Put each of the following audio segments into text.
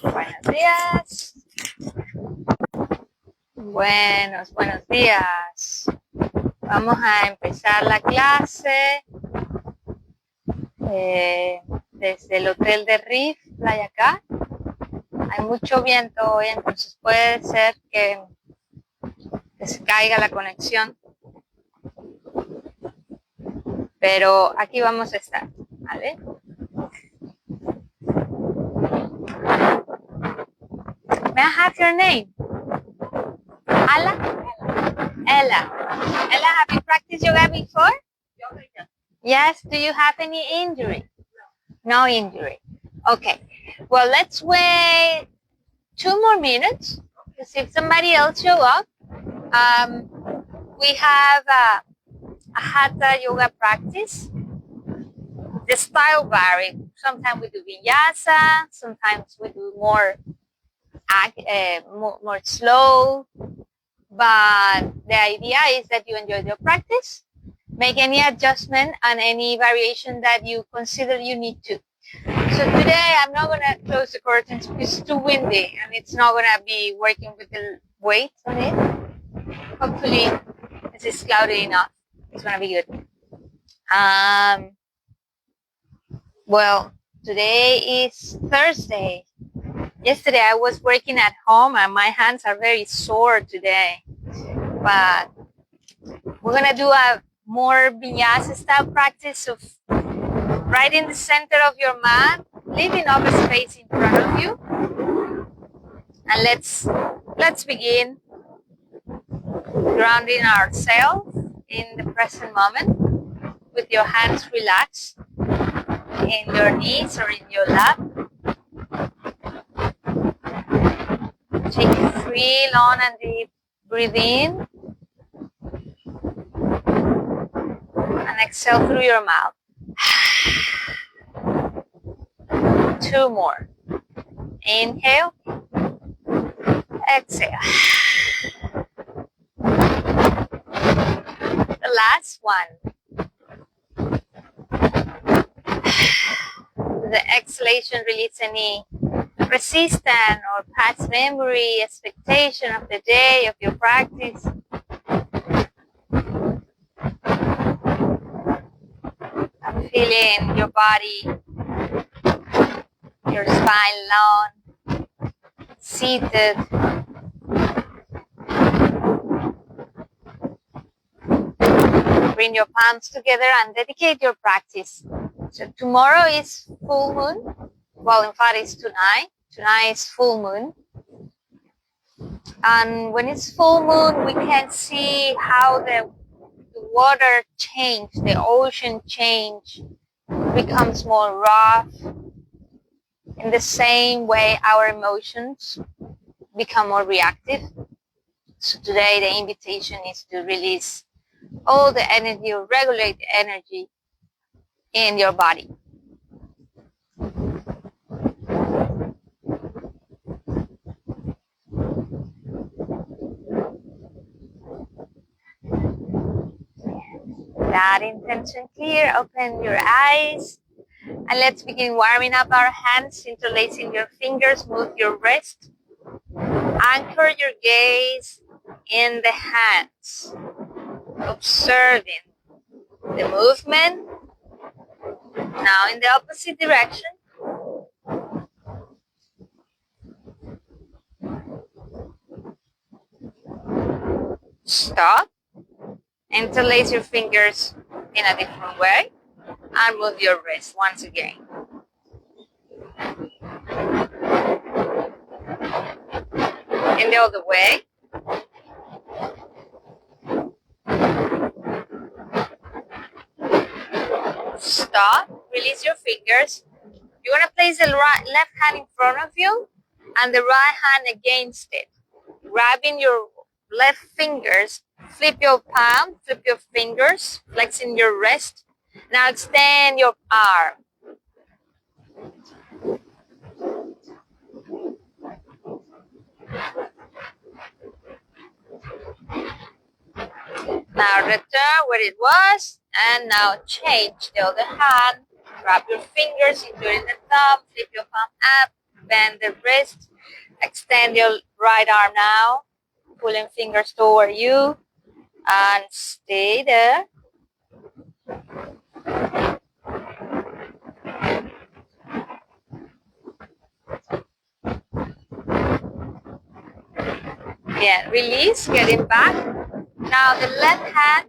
Buenos días. Buenos días. Vamos a empezar la clase desde el hotel de Riff, Playacar. Hay mucho viento hoy, entonces puede ser que se caiga la conexión. Pero aquí vamos a estar, ¿vale? May I have your name? Ala? Ella. Ella, have you practiced yoga before? Yes. Do you have any injury? No injury. Okay. Well, let's wait 2 more minutes to see if somebody else show up. We have a Hatha yoga practice. The style varies. Sometimes we do Vinyasa. Sometimes we do more slow. But the idea is that you enjoy your practice, make any adjustment and any variation that you consider you need to. So today I'm not going to close the curtains because it's too windy and it's not going to be working with the weight on it. Hopefully this is cloudy enough. It's going to be good. Well, today is Thursday. Yesterday I was working at home and my hands are very sore today. But we're going to do a more Vinyasa style practice of right in the center of your mat, leaving up a space in front of you. And let's begin grounding ourselves in the present moment with your hands relaxed in your knees or in your lap. Take 3 long and deep breathe in and exhale through your mouth. 2 more. Inhale. Exhale. The last one. The exhalation, release any resistance or past memory, expectation of the day, of your practice. I'm feeling your body, your spine long, seated. Bring your palms together and dedicate your practice. So tomorrow is full moon. Well, in fact, it's tonight. Tonight is full moon. And when it's full moon, we can see how the water change, the ocean change, becomes more rough. In the same way, our emotions become more reactive. So today, the invitation is to release all the energy or regulate the energy in your body. That intention clear, open your eyes and let's begin warming up our hands, interlacing your fingers, move your wrist, anchor your gaze in the hands, observing the movement. Now in the opposite direction. Stop. Interlace your fingers in a different way and move your wrist once again. In the other way. Stop. Release your fingers. You're going to place the left hand in front of you and the right hand against it. Grabbing your left fingers, flip your palm, flip your fingers, flexing your wrist. Now extend your arm. Now return where it was And now change the other hand. Grab your fingers, including the thumb, flip your palm up, bend the wrist, extend your right arm now, pulling fingers toward you, and stay there. Yeah, release, getting back. Now the left hand,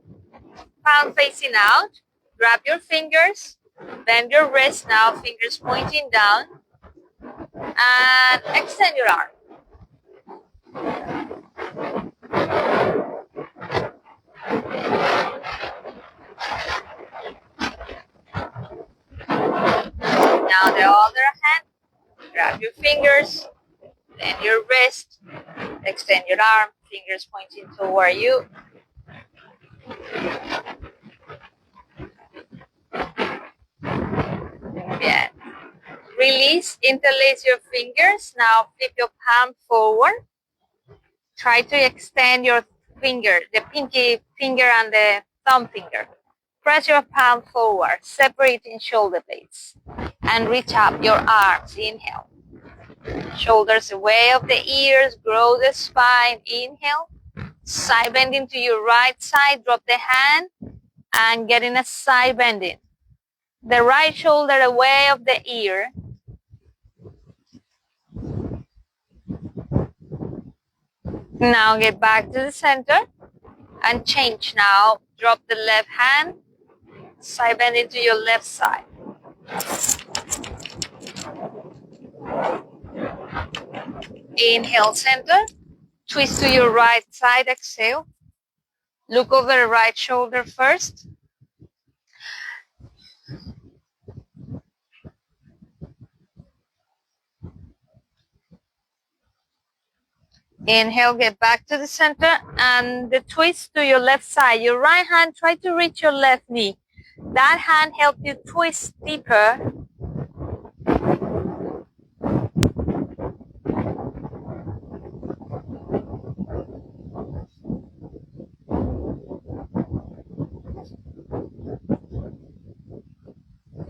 palm facing out. Grab your fingers, bend your wrist now, fingers pointing down, and extend your arm. Now the other hand, grab your fingers, bend your wrist, extend your arm, fingers pointing toward you. Yeah. Release, interlace your fingers. Now flip your palm forward. Try to extend your finger, the pinky finger and the thumb finger. Press your palm forward, separating shoulder blades. And reach up your arms. Inhale. Shoulders away of the ears, grow the spine. Inhale. Side bending to your right side, drop the hand and get in a side bending. The right shoulder away of the ear. Now get back to the center and change now. Drop the left hand, side bend into your left side. Inhale, center. Twist to your right side, exhale. Look over the right shoulder first. Inhale, get back to the center and the twist to your left side. Your right hand, try to reach your left knee. That hand helps you twist deeper.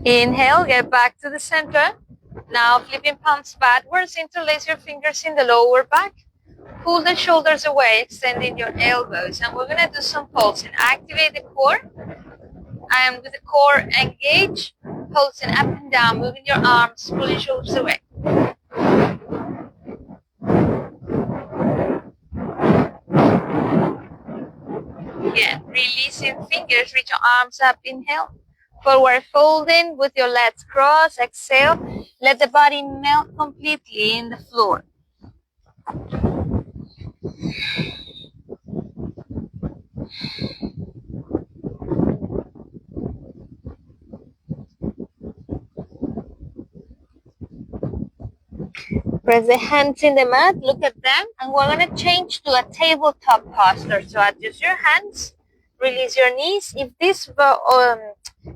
Inhale, get back to the center. Now flipping palms backwards, interlace your fingers in the lower back. Pull the shoulders away, extending your elbows. And we're going to do some pulsing. Activate the core. And with the core engaged, pulsing up and down, moving your arms, pulling shoulders away. Again, releasing fingers, reach your arms up, inhale. Forward folding with your legs crossed, exhale. Let the body melt completely in the floor. Press the hands in the mat, look at them, and we're going to change to a tabletop posture. So adjust your hands, release your knees. If this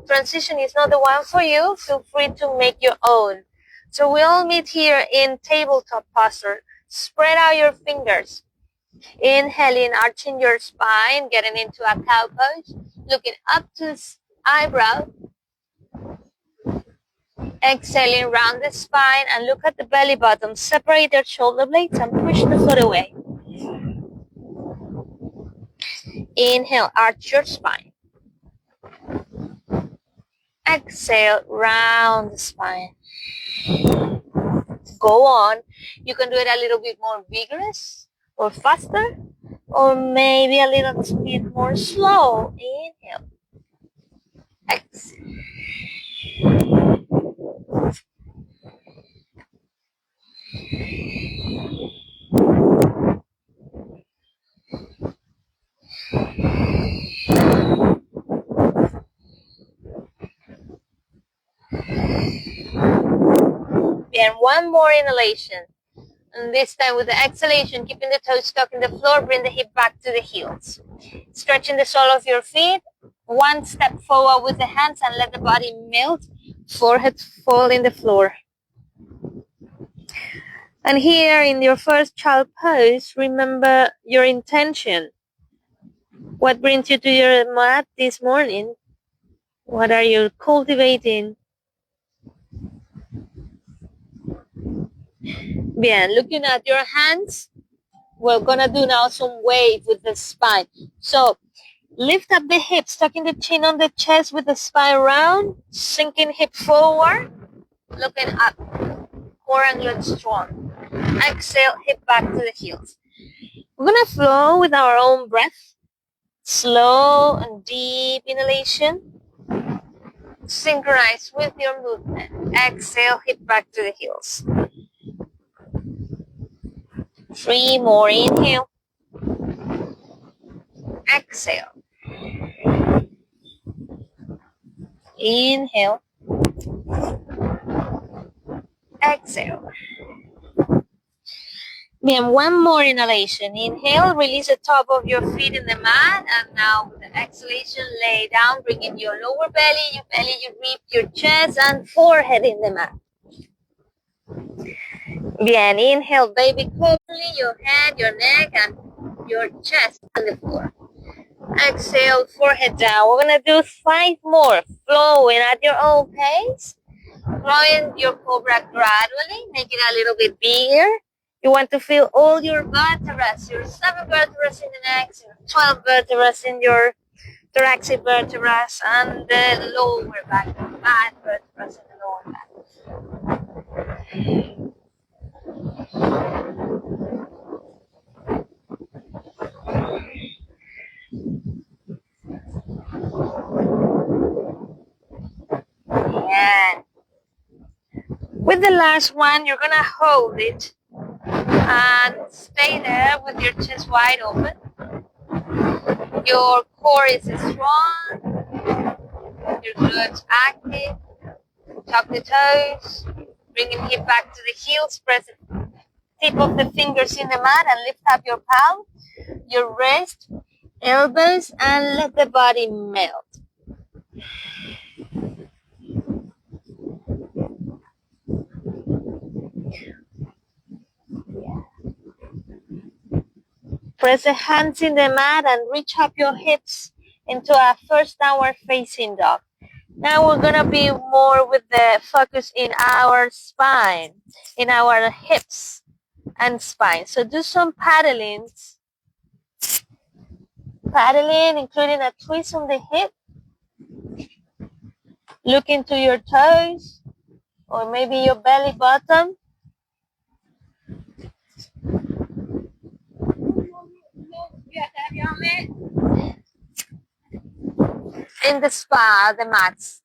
transition is not the one for you, feel free to make your own. So we all meet here in tabletop posture. Spread out your fingers. Inhaling, arching your spine, getting into a cow pose, looking up to the eyebrow. Exhaling, round the spine and look at the belly button. Separate your shoulder blades and push the foot away. Inhale, arch your spine. Exhale, round the spine. Go on. You can do it a little bit more vigorous or faster, or maybe a little bit more slow. Inhale. Exhale. And one more inhalation. And this time with the exhalation, keeping the toes stuck in the floor, bring the hip back to the heels. Stretching the sole of your feet. One step forward with the hands and let the body melt. Forehead fall in the floor. And here in your first child pose, remember your intention. What brings you to your mat this morning? What are you cultivating? Bien, looking at your hands, we're gonna do now some wave with the spine. So lift up the hips, tucking the chin on the chest with the spine round, sinking hip forward, looking up, core and glutes strong. Exhale, hip back to the heels. We're gonna flow with our own breath. Slow and deep inhalation. Synchronize with your movement. Exhale, hip back to the heels. 3 more. Inhale. Exhale. Inhale. Exhale. Then one more inhalation. Inhale, release the top of your feet in the mat. And now with the exhalation, lay down, bring in your lower belly, your rib, your chest, and forehead in the mat. Bien, inhale, baby, coverly, your head, your neck, and your chest on the floor. Exhale, forehead down. We're going to do 5 more, flowing at your own pace. Flowing your cobra gradually, make it a little bit bigger. You want to feel all your vertebrae, your 7 vertebrae in the neck, your 12 vertebrae in your thoracic vertebrae, and the lower back, 5 vertebrae in the lower back. And with the last one, you're gonna hold it and stay there with your chest wide open. Your core is strong, your glutes active. Tuck the toes, bringing hip back to the heels, press the tip of the fingers in the mat and lift up your palm, your wrist, elbows, and let the body melt. Press the hands in the mat and reach up your hips into a first downward facing dog. Now we're going to be more with the focus in our spine, in our hips and spine. So do some paddling, including a twist on the hip. Look into your toes or maybe your belly button. In the spa, the mats.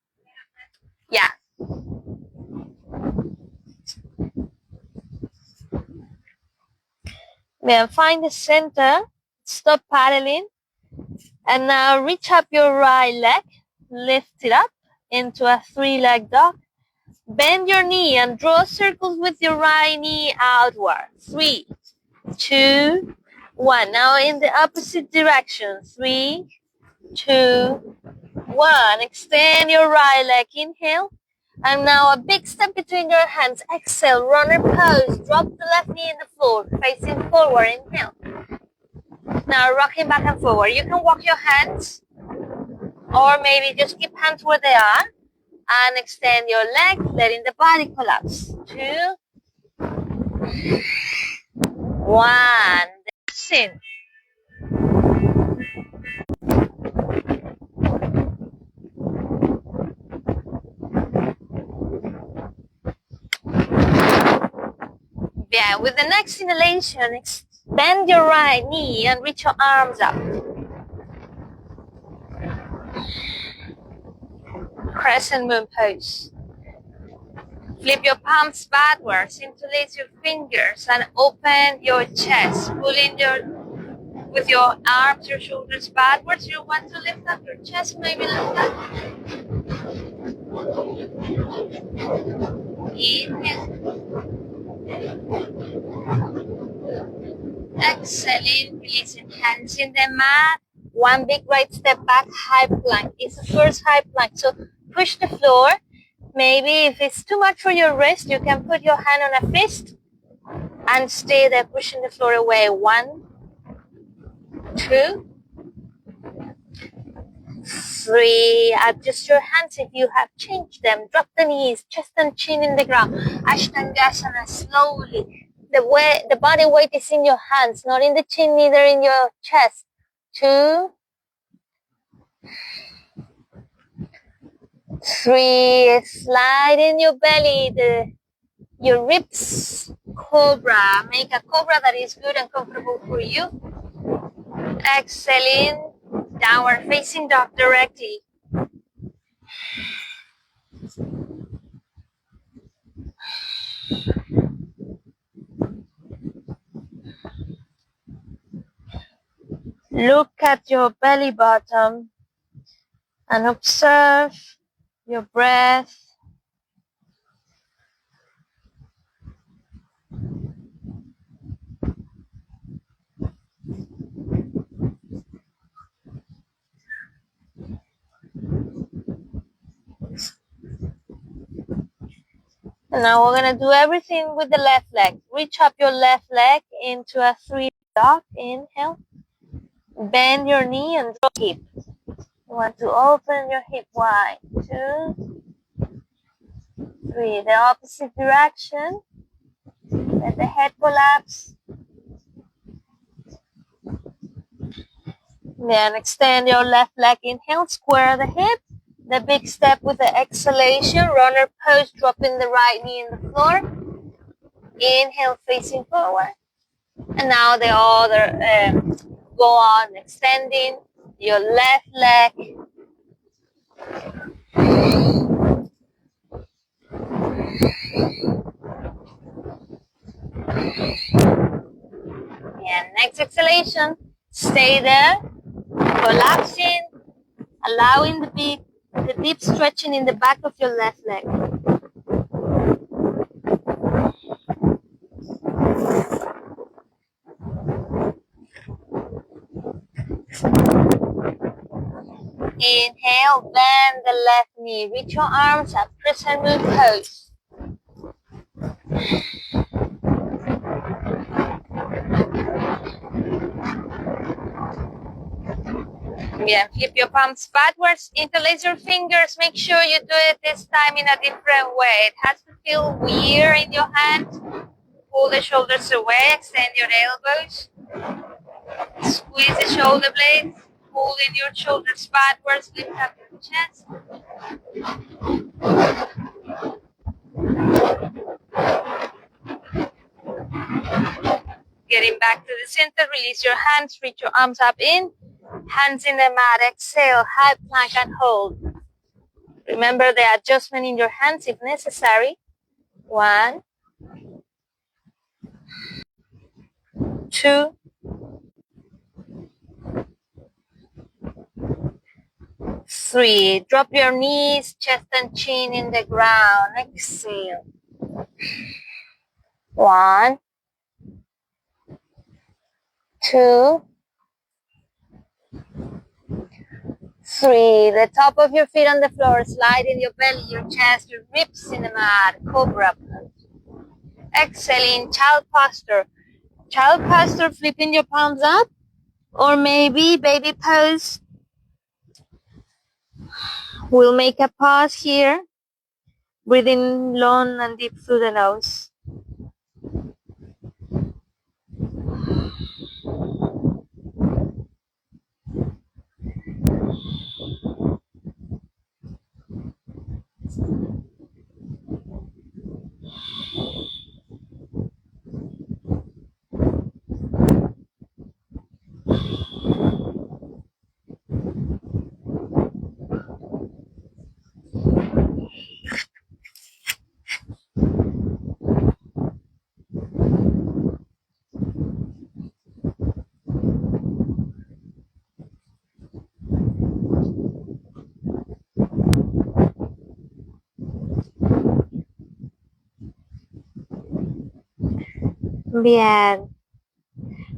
Yeah. Then find the center, stop paddling, and now reach up your right leg, lift it up into a 3-leg dog. Bend your knee and draw circles with your right knee outward. 3, 2, 1. Now in the opposite direction. 3, 2, 1. Extend your right leg. Inhale. And now a big step between your hands. Exhale. Runner pose. Drop the left knee in the floor. Facing forward. Inhale. Now rocking back and forward. You can walk your hands. Or maybe just keep hands where they are. And extend your leg, letting the body collapse. 2, 1. Sin. Yeah, with the next inhalation, extend your right knee and reach your arms up. Crescent moon pose. Flip your palms backwards, interlace your fingers and open your chest. Pulling with your arms, your shoulders backwards. You want to lift up your chest, maybe like that. Inhale. Exhaling, releasing hands in the mat. One big right step back, high plank. It's the first high plank. So push the floor. Maybe if it's too much for your wrist, you can put your hand on a fist and stay there, pushing the floor away. 1, 2, 3, adjust your hands if you have changed them. Drop the knees, chest and chin in the ground. Ashtangasana, slowly. The body weight is in your hands, not in the chin, neither in your chest. 2, 3, slide in your belly, your ribs, cobra. Make a cobra that is good and comfortable for you. Exhale in, downward facing dog directly. Look at your belly button and observe your breath. And now we're going to do everything with the left leg. Reach up your left leg into a 3 dog. Inhale. Bend your knee and drop hip. You want to open your hip wide. 2, 3. The opposite direction. Let the head collapse. Then extend your left leg. Inhale. Square the hip. The big step with the exhalation. Runner pose. Dropping the right knee in the floor. Inhale, facing forward. And now the other. Go on extending your left leg. And next exhalation, stay there, collapsing, allowing the deep stretching in the back of your left leg. Inhale, bend the left knee, reach your arms up, crescent moon pose. Yeah, flip your palms backwards, interlace your fingers. Make sure you do it this time in a different way. It has to feel weird in your hand. Pull the shoulders away, extend your elbows. Squeeze the shoulder blades. Pull in your shoulders backwards, lift up your chest. Getting back to the center, release your hands, reach your arms up in. Hands in the mat, exhale, high plank and hold. Remember the adjustment in your hands if necessary. 1, 2, 3. Drop your knees, chest and chin in the ground. Exhale. 1, 2, 3. The top of your feet on the floor. Slide in your belly, your chest, your ribs in the mat. Cobra pose. Exhaling, child posture. Child posture, flipping your palms up. Or maybe baby pose. We'll make a pause here. Breathing long and deep through the nose. Bien.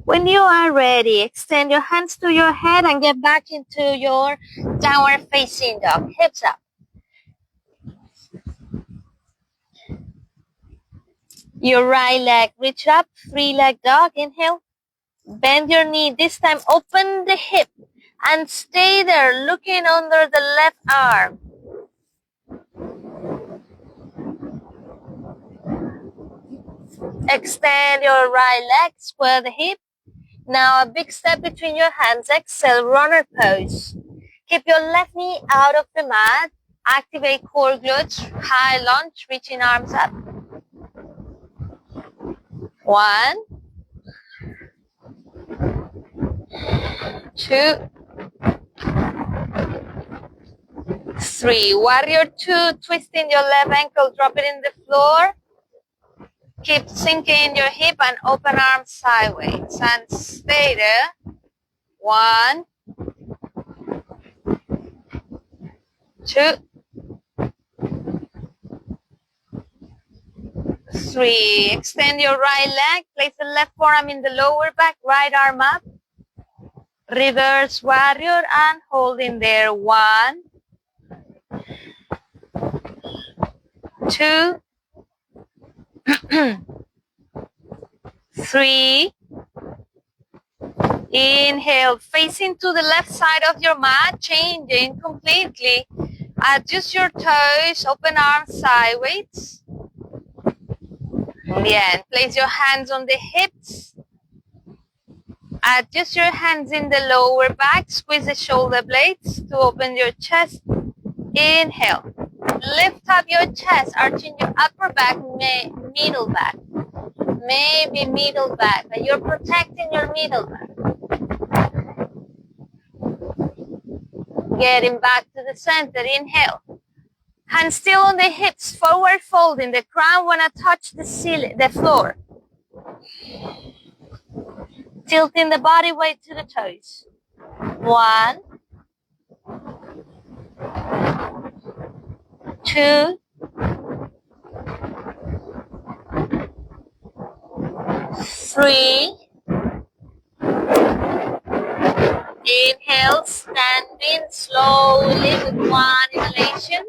When you are ready, extend your hands to your head and get back into your downward facing dog. Hips up. Your right leg, reach up, 3-leg dog. Inhale. Bend your knee. This time, open the hip. And stay there, looking under the left arm. Extend your right leg, square the hip. Now a big step between your hands. Exhale, runner pose. Keep your left knee out of the mat. Activate core glutes. High lunge, reaching arms up. 1, 2, 3. Warrior 2, twisting your left ankle, drop it in the floor. Keep sinking your hip and open arms sideways. And stay there. 1, 2, 3. Extend your right leg. Place the left forearm in the lower back. Right arm up. Reverse warrior and hold in there. 1, 2, 3. Inhale, facing to the left side of your mat, changing completely. Adjust your toes, open arms sideways. Bien. Place your hands on the hips. Adjust your hands in the lower back. Squeeze the shoulder blades to open your chest. Inhale. Lift up your chest, arching your upper back, middle back. Maybe middle back, but you're protecting your middle back. Getting back to the center. Inhale. Hands still on the hips, forward folding. The crown wanna touch the ceiling, the floor. Tilting the body weight to the toes. 1, 2, 3. Inhale, standing slowly with 1 inhalation.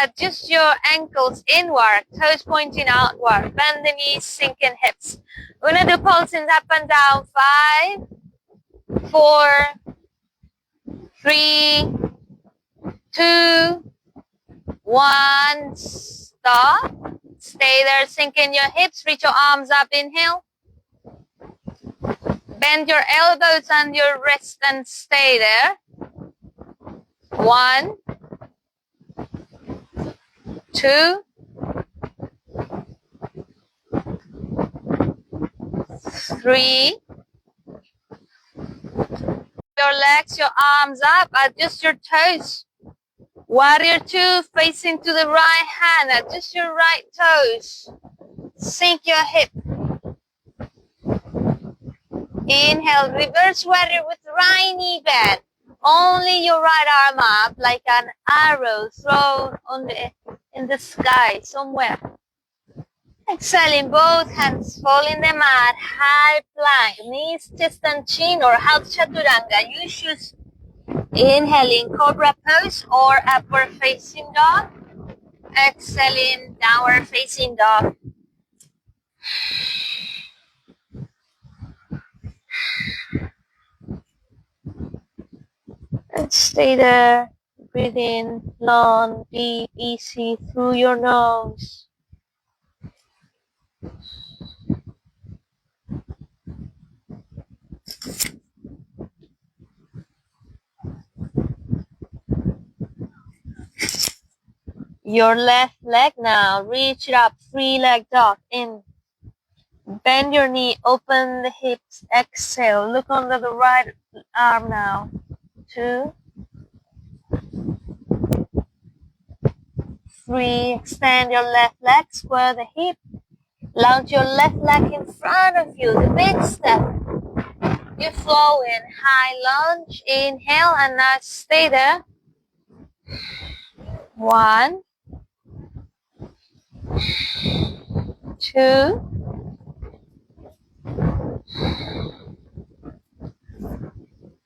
Adjust your ankles inward, toes pointing outward. Bend the knees, sinking hips. We're gonna do pulsing up and down. 5, 4, 3, 2, 1. Stop. Stay there, sinking your hips. Reach your arms up. Inhale. Bend your elbows and your wrists and stay there. 1, 2, 3. Your legs, your arms up. Adjust your toes. Warrior 2, facing to the right hand. Adjust your right toes. Sink your hip. Inhale, reverse warrior with right knee bend. Only your right arm up like an arrow thrown in the sky somewhere. Exhaling, both hands fall in the mat, high plank, knees, chest and chin, or half chaturanga. You choose. Inhaling, cobra pose or upward facing dog. Exhaling, downward facing dog. And stay there. Breathe in, long, deep, easy through your nose. Your left leg now. Reach it up, 3-leg dog. In. Bend your knee, open the hips. Exhale. Look under the right arm now. 2, 3. Extend your left leg, square the hip. Launch your left leg in front of you. The big step. You flow in. High lunge. Inhale and now stay there. 1, 2,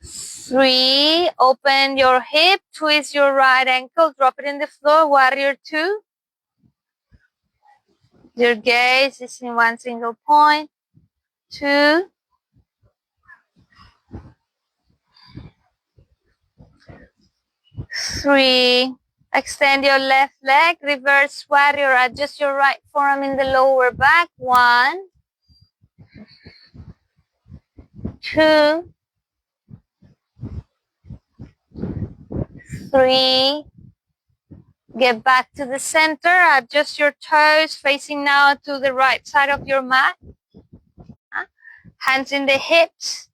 3. Open your hip. Twist your right ankle. Drop it in the floor. Warrior 2. Your gaze is in one single point. 2, 3. Extend your left leg, reverse warrior, adjust your right forearm in the lower back. 1, 2, 3. Get back to the center, adjust your toes, facing now to the right side of your mat. Hands in the hips,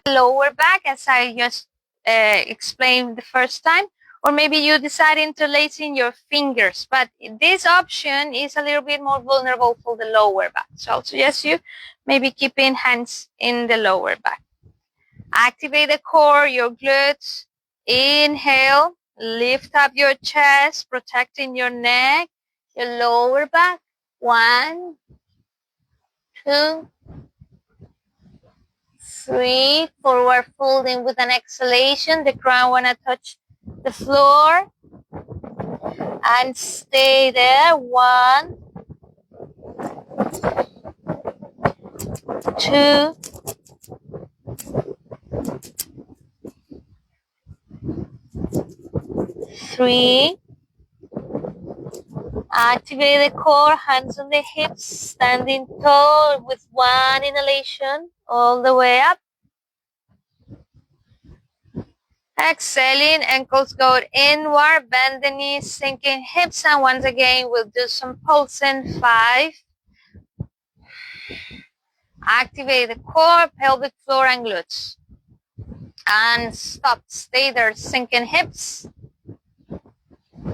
lower back, as I just explained the first time. Or maybe you decide interlacing your fingers, but this option is a little bit more vulnerable for the lower back. So I'll suggest you maybe keeping hands in the lower back. Activate the core, your glutes. Inhale, lift up your chest, protecting your neck, your lower back. 1, 2, 3. Forward folding with an exhalation. The crown wanna touch the floor. And stay there. 1, 2, 3. Activate the core, hands on the hips, standing tall with 1 inhalation all the way up. Exhaling, ankles go inward, bend the knees, sinking hips, and once again we'll do some pulsing. 5. Activate the core, pelvic floor, and glutes. And stop, stay there, sinking hips.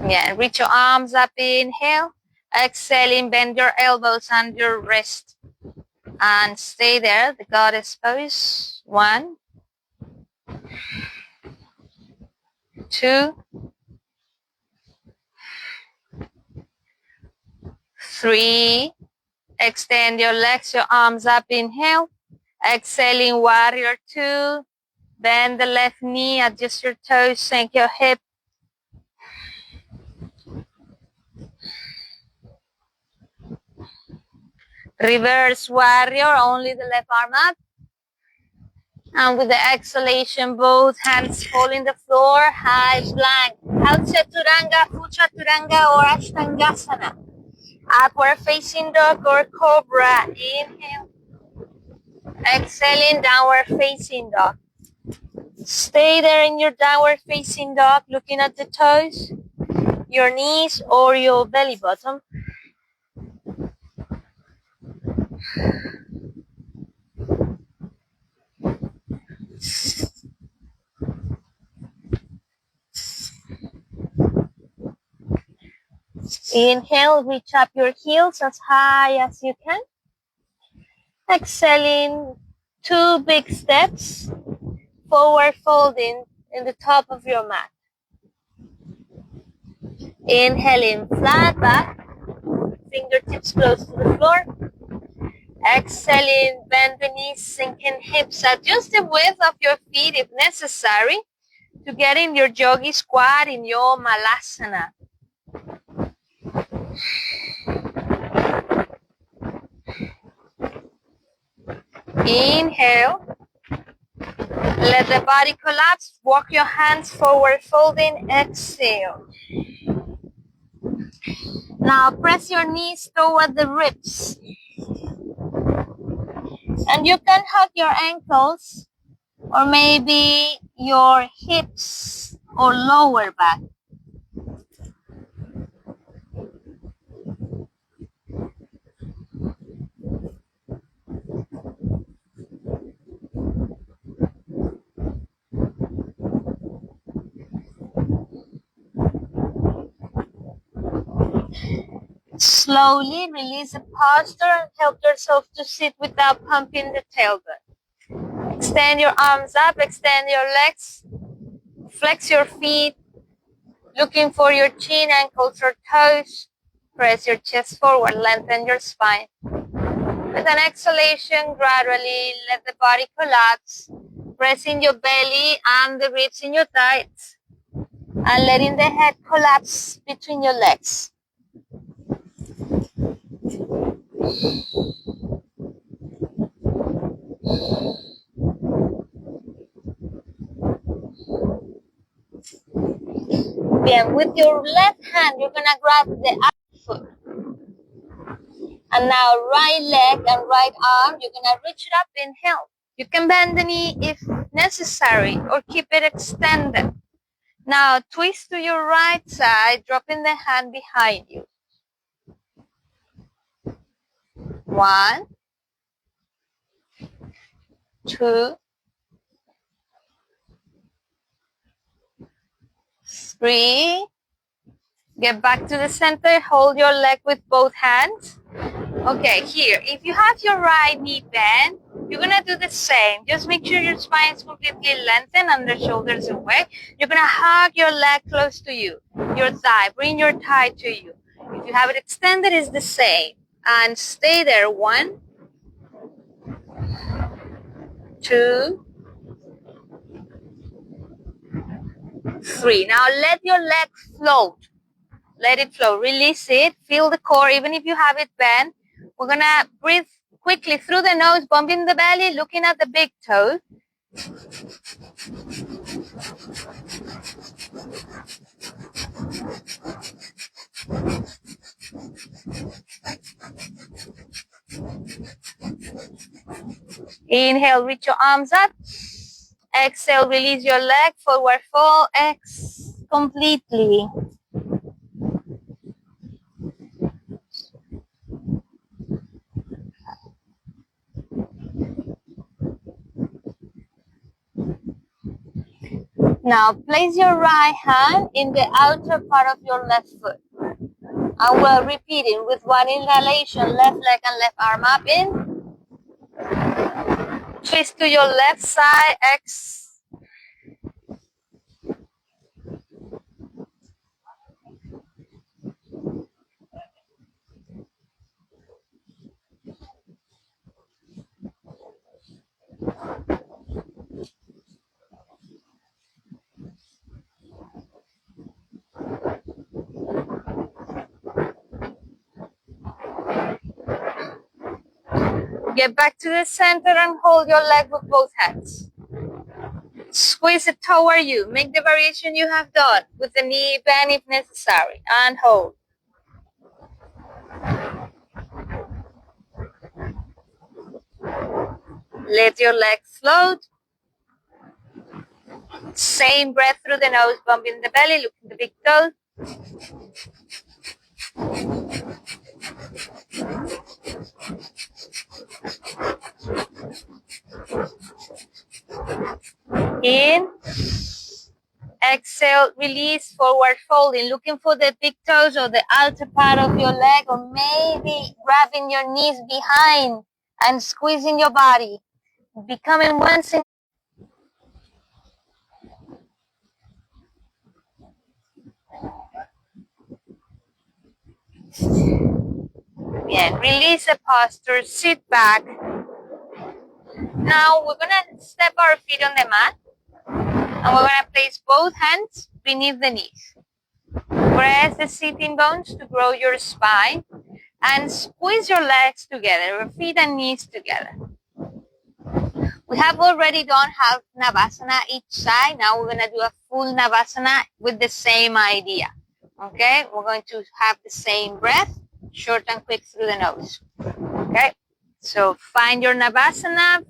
Yeah, reach your arms up, inhale. Exhaling, bend your elbows and your wrist. And stay there, the goddess pose. 1, 2, 3. Extend your legs, your arms up, inhale. Exhaling, warrior 2. Bend the left knee, adjust your toes, sink your hip. Reverse warrior, only the left arm up. And with the exhalation, both hands fall in the floor, high plank. Out chaturanga, full chaturanga, or ashtangasana. Upward facing dog or cobra. Inhale. Exhaling, downward facing dog. Stay there in your downward facing dog, looking at the toes, your knees, or your belly button. Inhale, reach up your heels as high as you can. Exhaling, 2 big steps, forward folding in the top of your mat. Inhaling, flat back, fingertips close to the floor. Exhaling, bend the knees, sinking hips. Adjust the width of your feet if necessary to get in your yogi squat, in your malasana. Inhale. Let the body collapse. Walk your hands forward, folding. Exhale. Now press your knees toward the ribs. And you can hug your ankles or maybe your hips or lower back. Slowly release the posture and help yourself to sit without pumping the tailbone. Extend your arms up, extend your legs, flex your feet, looking for your chin, ankles, or toes. Press your chest forward, lengthen your spine. With an exhalation, gradually let the body collapse, pressing your belly and the ribs in your thighs, and letting the head collapse between your legs. Bien, with your left hand, you're gonna grab the other foot. And now right leg and right arm, you're gonna reach it up, inhale. You can bend the knee if necessary or keep it extended. Now twist to your right side, dropping the hand behind you. 1, 2, 3. Get back to the center, hold your leg with both hands. Okay, here, if you have your right knee bent, you're gonna do the same. Just make sure your spine is completely lengthened and the shoulders away. You're gonna hug your leg close to you, your thigh, bring your thigh to you. If you have it extended, it's the same. And stay there. 1, 2, 3. Now let your leg float. Let it flow. Release it. Feel the core, even if you have it bent. We're gonna breathe quickly through the nose, bumping the belly, looking at the big toe. Inhale, reach your arms up. Exhale, release your leg, forward fold, completely. Now place your right hand in the outer part of your left foot. And we're repeating with one inhalation, left leg and left arm up in. Twist to your left side, Get back to the center and hold your leg with both hands. Squeeze it toward you. Make the variation you have done with the knee bend if necessary. And hold. Let your legs float. Same breath through the nose, bumping the belly, looking the big toe. In. Exhale, release, forward folding, looking for the big toes or the outer part of your leg, or maybe grabbing your knees behind and squeezing your body. Becoming one single. Bien, release the posture, sit back. Now we're gonna step our feet on the mat. And we're going to place both hands beneath the knees. Press the sitting bones to grow your spine. And squeeze your legs together, your feet and knees together. We have already done half Navasana each side. Now we're going to do a full Navasana with the same idea. Okay? We're going to have the same breath, short and quick through the nose. Okay? So find your Navasana.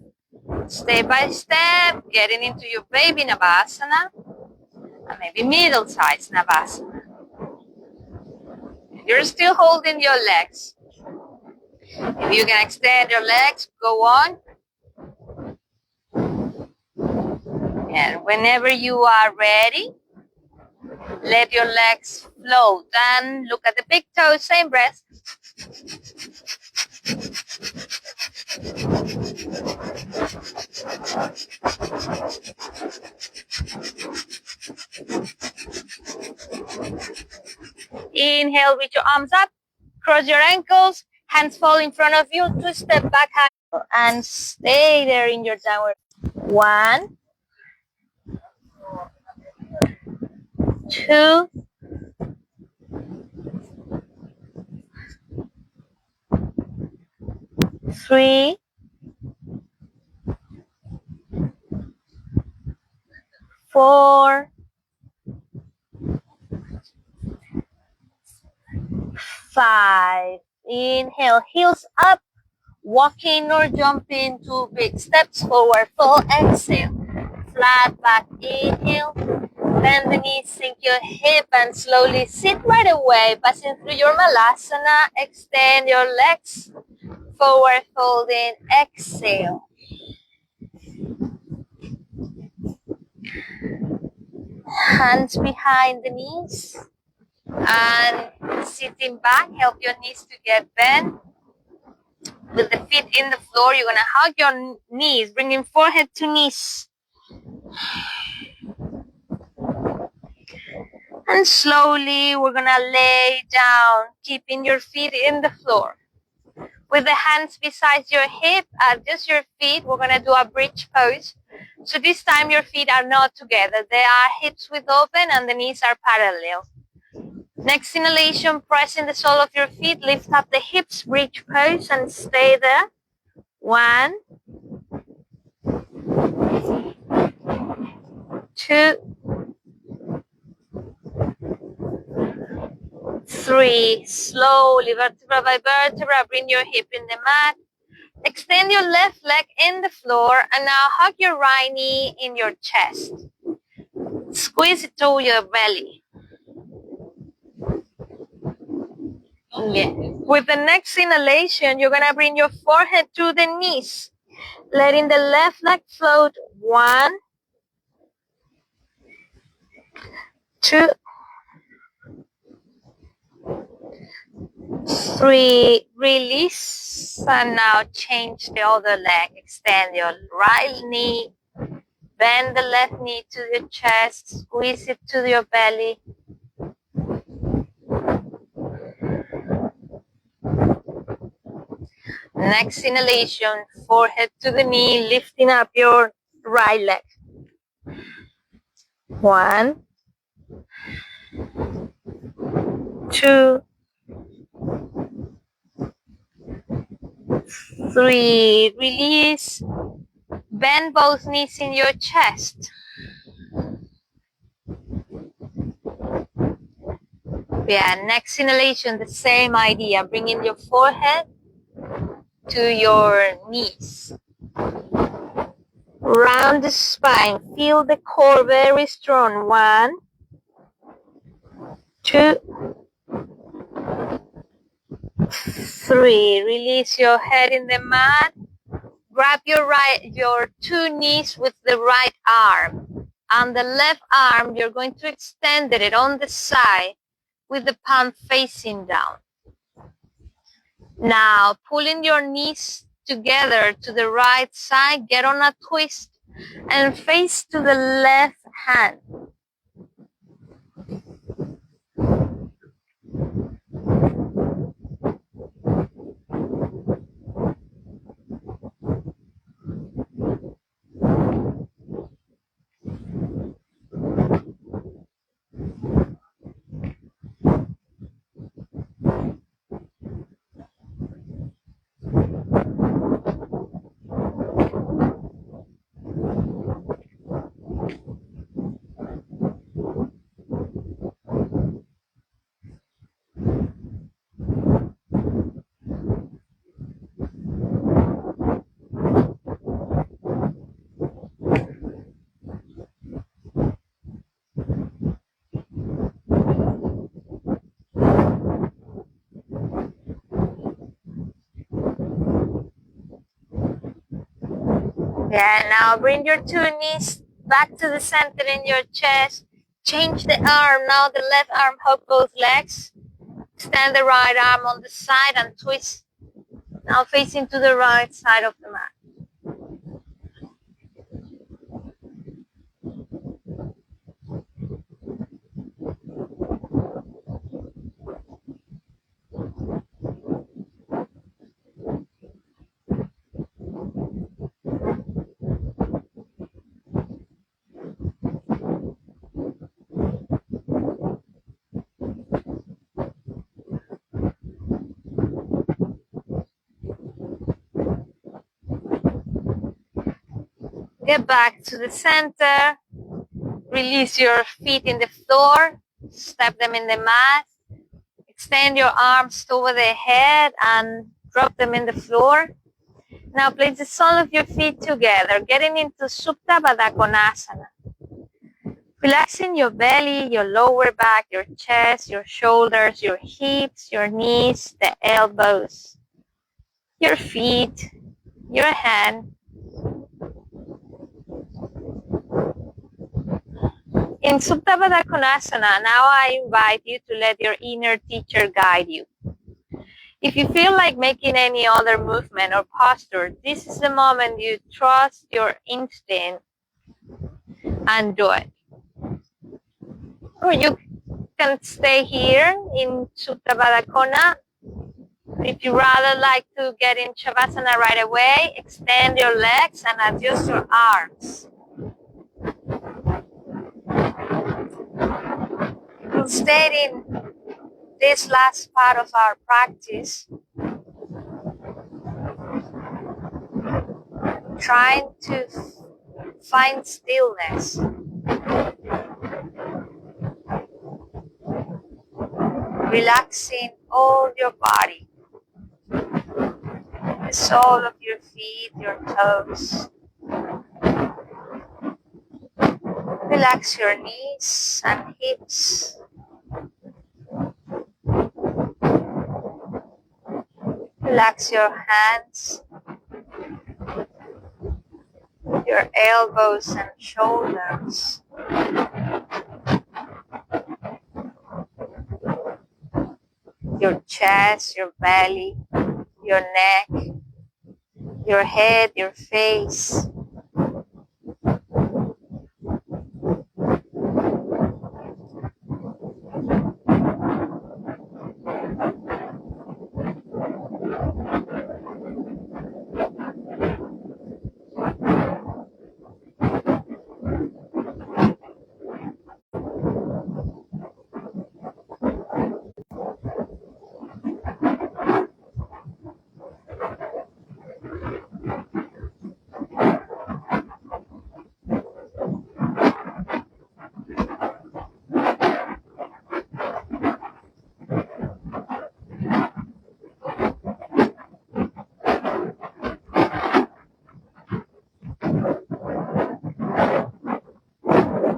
Step by step, getting into your baby Navasana, and maybe middle-sized Navasana. You're still holding your legs. If you can extend your legs, go on. And whenever you are ready, let your legs float. And look at the big toes, same breath. Inhale, reach your arms up, cross your ankles, hands fall in front of you, 2 step back and stay there in your downward. 1, 2, 3, 4, 5. Inhale, heels up. Walking or jumping 2 big steps forward. Fold. Exhale. Flat back. Inhale. Bend the knees, sink your hip, and slowly sit right away. Passing through your malasana. Extend your legs. Forward folding. Exhale. Hands behind the knees. And sitting back, help your knees to get bent. With the feet in the floor, you're going to hug your knees, bringing forehead to knees. And slowly, we're going to lay down, keeping your feet in the floor. With the hands beside your hip, adjust your feet. We're going to do a bridge pose. So this time, your feet are not together. They are hips width open and the knees are parallel. Next inhalation, pressing the sole of your feet, lift up the hips, bridge pose, and stay there. 1, 2, 3. Slowly, vertebra by vertebra, bring your hip in the mat. Extend your left leg in the floor, and now hug your right knee in your chest. Squeeze it to your belly. Yeah. With the next inhalation, you're going to bring your forehead to the knees, letting the left leg float. 1, 2, 3. Release, and now change the other leg. Extend your right knee, bend the left knee to your chest, squeeze it to your belly. Next inhalation, forehead to the knee, lifting up your right leg. 1, 2, 3. Release. Bend both knees in your chest. Yeah, next inhalation, the same idea. Bringing your forehead to your knees. Round the spine. Feel the core very strong. 1, 2, 3. Release your head in the mat. Grab your 2 knees with the right arm. On the left arm, you're going to extend it on the side with the palm facing down. Now, pulling your knees together to the right side, get on a twist and face to the left hand. Yeah, now bring your 2 knees back to the center in your chest. Change the arm. Now the left arm, hug both legs. Extend the right arm on the side and twist. Now facing to the right side of the mat. Get back to the center. Release your feet in the floor. Step them in the mat. Extend your arms over the head and drop them in the floor. Now place the sole of your feet together, getting into Supta Baddha Konasana. Relaxing your belly, your lower back, your chest, your shoulders, your hips, your knees, the elbows, your feet, your hand. In Supta Baddha Konasana, now I invite you to let your inner teacher guide you. If you feel like making any other movement or posture, this is the moment you trust your instinct and do it. Or you can stay here in Supta Baddha Kona. If you rather like to get in Shavasana right away, extend your legs and adjust your arms. Instead, in this last part of our practice, trying to find stillness. Relaxing all your body. The sole of your feet, your toes. Relax your knees and hips. Relax your hands, your elbows and shoulders. Your chest, your belly, your neck, your head, your face.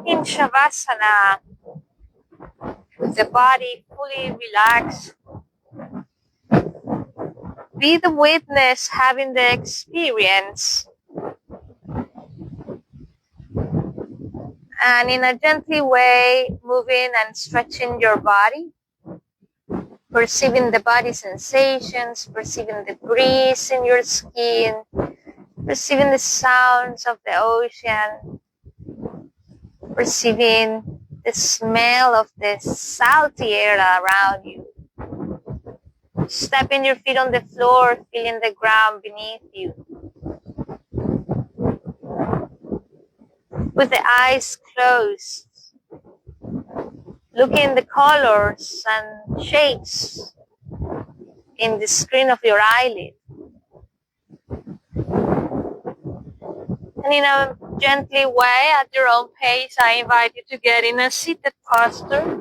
In Shavasana, with the body fully relaxed, be the witness having the experience, and in a gentle way, moving and stretching your body, perceiving the body sensations, perceiving the breeze in your skin, perceiving the sounds of the ocean, perceiving the smell of the salty air around you. Stepping your feet on the floor, feeling the ground beneath you. With the eyes closed, looking the colors and shapes in the screen of your eyelid. And in a gently way, at your own pace, I invite you to get in a seated posture.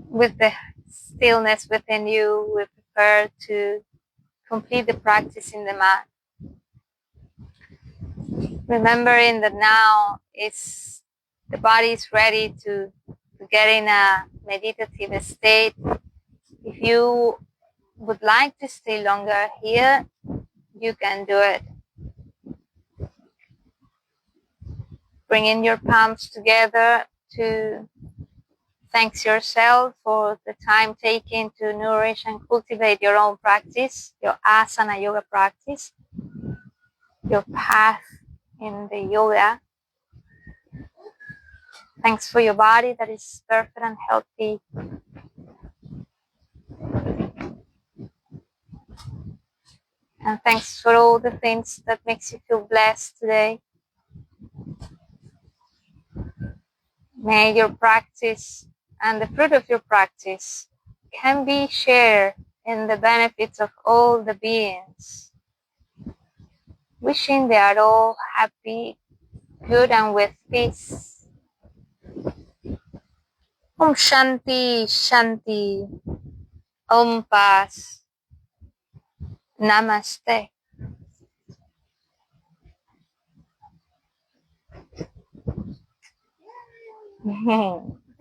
With the stillness within you, we prepare to complete the practice in the mat. Remembering that now the body is ready to get in a meditative state. If you would like to stay longer here, you can do it. Bringing your palms together to thank yourself for the time taken to nourish and cultivate your own practice, your asana yoga practice, your path in the yoga. Thanks for your body that is perfect and healthy. And thanks for all the things that makes you feel blessed today. May your practice and the fruit of your practice can be shared in the benefits of all the beings. Wishing they are all happy, good, and with peace. Om Shanti, Shanti. Om Paz. Namaste.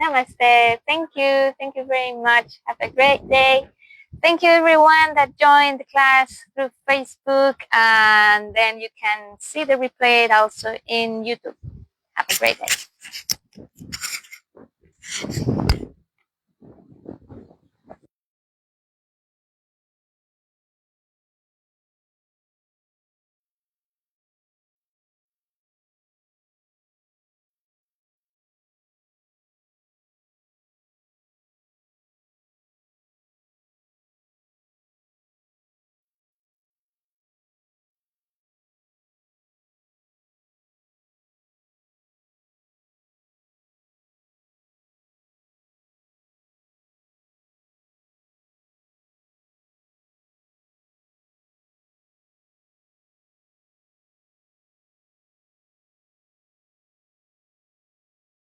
Namaste. Thank you. Thank you very much. Have a great day. Thank you everyone that joined the class through Facebook, and then you can see the replay also in YouTube. Have a great day.